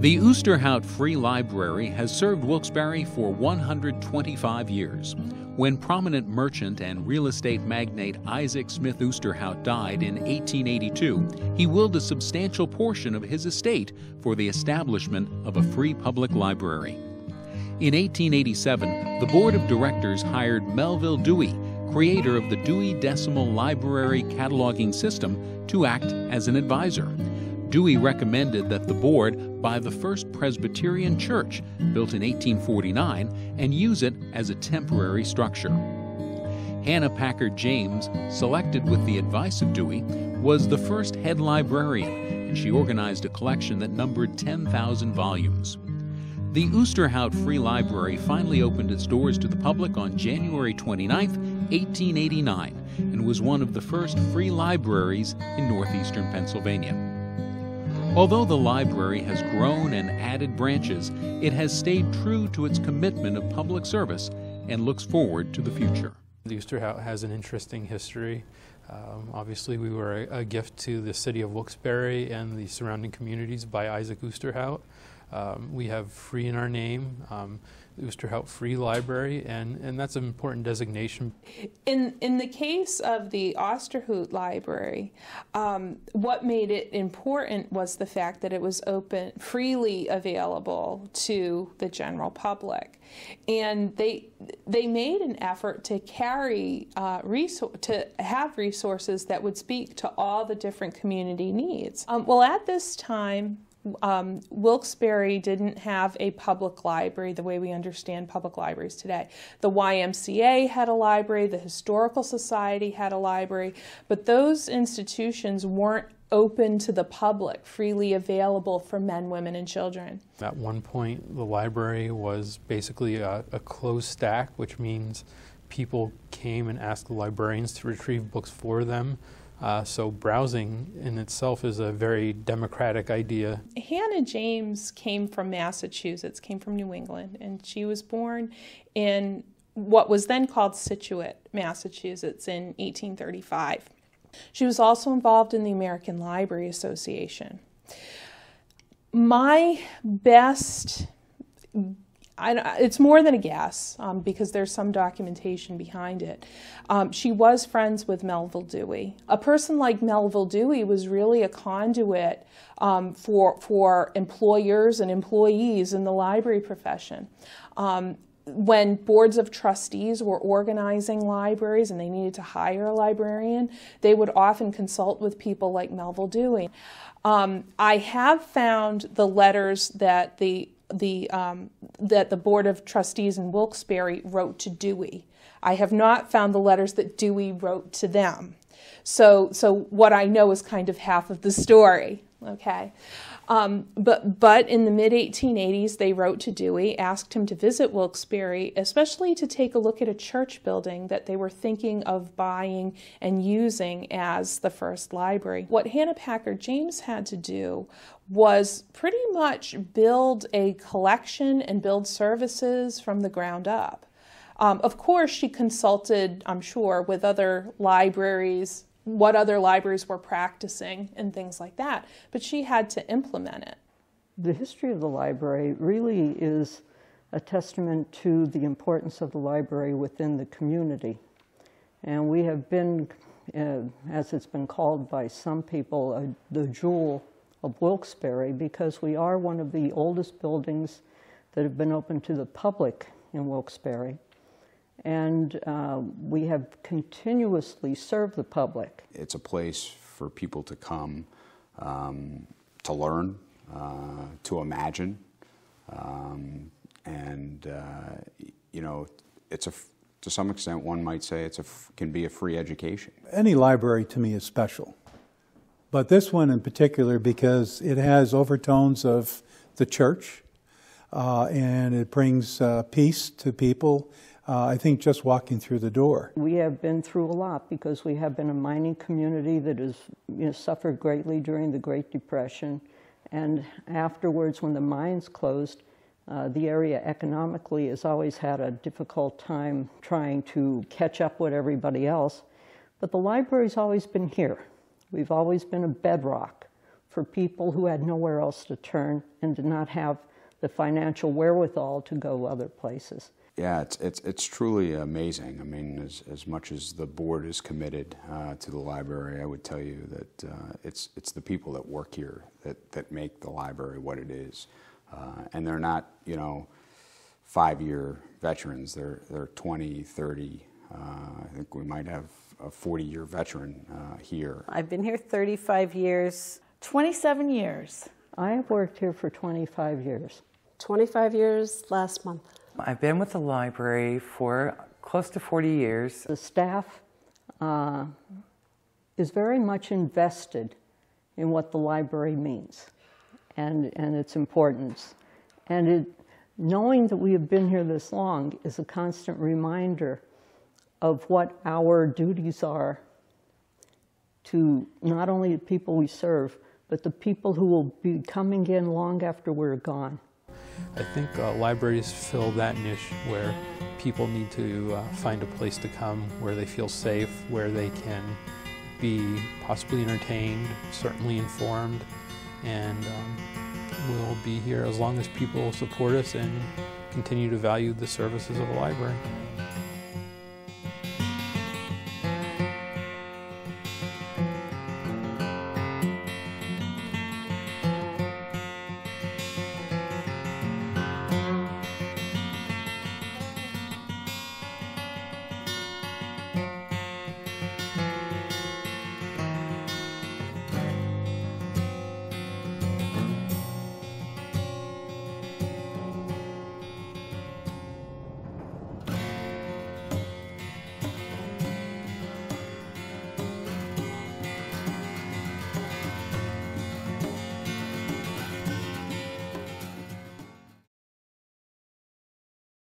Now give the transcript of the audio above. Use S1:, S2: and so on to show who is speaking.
S1: The Osterhout Free Library has served Wilkes-Barre for 125 years. When prominent merchant and real estate magnate Isaac Smith Osterhout died in 1882, he willed a substantial portion of his estate for the establishment of a free public library. In 1887, the board of directors hired Melville Dewey, creator of the Dewey Decimal Library Cataloging System, to act as an advisor. Dewey recommended that the board buy the First Presbyterian Church, built in 1849, and use it as a temporary structure. Hannah Packard James, selected with the advice of Dewey, was the first head librarian, and she organized a collection that numbered 10,000 volumes. The Osterhout Free Library finally opened its doors to the public on January 29, 1889, and was one of the first free libraries in northeastern Pennsylvania. Although the library has grown and added branches, it has stayed true to its commitment of public service and looks forward to the future.
S2: The Osterhout has an interesting history. Obviously, we were a gift to the city of Wilkes-Barre and the surrounding communities by Isaac Osterhout. We have free in our name, the Osterhout Free Library, and that's an important designation.
S3: In the case of the Osterhout Library, what made it important was the fact that it was open, freely available to the general public. And they made an effort to carry to have resources that would speak to all the different community needs. Well, at this time, Wilkes-Barre didn't have a public library the way we understand public libraries today. The YMCA had a library, the Historical Society had a library, but those institutions weren't open to the public, freely available for men, women, and children.
S2: At one point, the library was basically a closed stack, which means people came and asked the librarians to retrieve books for them. So browsing in itself is a very democratic idea.
S3: Hannah James came from Massachusetts, came from New England, and she was born in what was then called Scituate, Massachusetts in 1835. She was also involved in the American Library Association. My best, it's more than a guess because there's some documentation behind it. She was friends with Melville Dewey. A person like Melville Dewey was really a conduit for employers and employees in the library profession. When boards of trustees were organizing libraries and they needed to hire a librarian, they would often consult with people like Melville Dewey. I have found the letters that that the Board of Trustees in Wilkes-Barre wrote to Dewey. I have not found the letters that Dewey wrote to them. So what I know is kind of half of the story, okay? But in the mid-1880s, they wrote to Dewey, asked him to visit Wilkes-Barre, especially to take a look at a church building that they were thinking of buying and using as the first library. What Hannah Packard James had to do was pretty much build a collection and build services from the ground up. Of course, she consulted, I'm sure, with other libraries, what other libraries were practicing and things like that, but she had to implement it.
S4: The history of the library really is a testament to the importance of the library within the community. And we have been, as it's been called by some people, the jewel of Wilkes-Barre, because we are one of the oldest buildings that have been open to the public in Wilkes-Barre. And we have continuously served the public.
S5: It's a place for people to come to learn, to imagine, and you know, it's to some extent, one might say can be a free education.
S6: Any library to me is special, but this one in particular because it has overtones of the church, and it brings peace to people. I think just walking through the door.
S4: We have been through a lot because we have been a mining community that has suffered greatly during the Great Depression. And afterwards, when the mines closed, the area economically has always had a difficult time trying to catch up with everybody else. But the library's always been here. We've always been a bedrock for people who had nowhere else to turn and did not have the financial wherewithal to go other places.
S5: Yeah, it's truly amazing. I mean, as much as the board is committed to the library, I would tell you that it's the people that work here that make the library what it is. And they're not, 5-year veterans. They're 20, 30. I think we might have a 40-year veteran here.
S7: I've been here 35 years. 27 years.
S4: I have worked here for 25 years.
S7: 25 years last month.
S8: I've been with the library for close to 40 years.
S4: The staff is very much invested in what the library means and its importance. And knowing that we have been here this long is a constant reminder of what our duties are to not only the people we serve, but the people who will be coming in long after we're gone.
S2: I think libraries fill that niche where people need to find a place to come where they feel safe, where they can be possibly entertained, certainly informed, and we'll be here as long as people support us and continue to value the services of the library.